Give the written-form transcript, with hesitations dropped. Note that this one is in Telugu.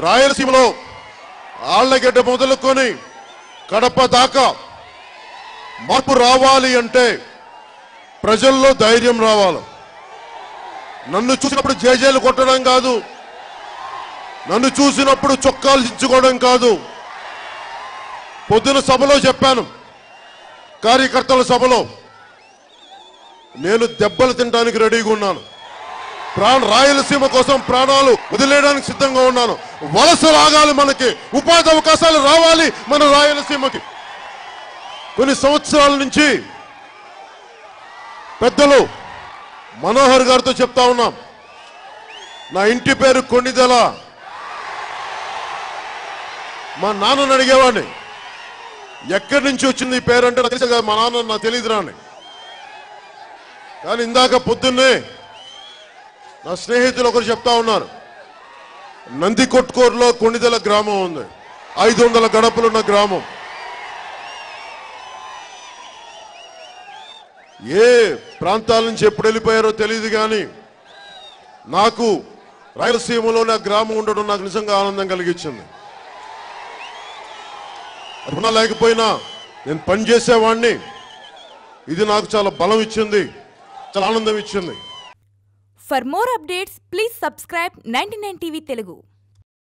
రాయలసీమలో ఆళ్లగడ్డ మొదలుకొని కడప దాకా మార్పు రావాలి అంటే ప్రజల్లో ధైర్యం రావాలి. నన్ను చూసినప్పుడు జేజేలు కొట్టడం కాదు, నన్ను చూసినప్పుడు చొక్కాలు దించుకోవడం కాదు. పొద్దున సభలో చెప్పాను, కార్యకర్తల సభలో, నేను దెబ్బలు తినడానికి రెడీగా ఉన్నాను. రాయలసీమ కోసం ప్రాణాలు వదిలేయడానికి సిద్ధంగా ఉన్నాను. వలసలు ఆగాలి, మనకి ఉపాధి అవకాశాలు రావాలి మన రాయలసీమకి. కొన్ని సంవత్సరాల నుంచి పెద్దలు మనోహర్ గారితో చెప్తా ఉన్నాం, నా ఇంటి పేరు కొణిదెల. మా నాన్నని అడిగేవాడిని, ఎక్కడి నుంచి వచ్చింది ఈ పేరు అంటే నాకు తెలుసు కదా, మా నాన్న నాకు తెలియదురా అని. కానీ ఇందాక పొద్దున్నే నా స్నేహితులు ఒకరు చెప్తా ఉన్నారు, నందికొట్కూరులో కొణిదెల గ్రామం ఉంది, 500 గడపలున్న గ్రామం. ఏ ప్రాంతాల నుంచి ఎప్పుడు వెళ్ళిపోయారో తెలియదు, కానీ నాకు రాయలసీమలోనే ఆ గ్రామం ఉండడం నాకు నిజంగా ఆనందం కలిగించింది. రుణ లేకపోయినా నేను పనిచేసేవాడిని. ఇది నాకు చాలా బలం ఇచ్చింది, చాలా ఆనందం ఇచ్చింది. For more updates, please subscribe 99 TV Telugu.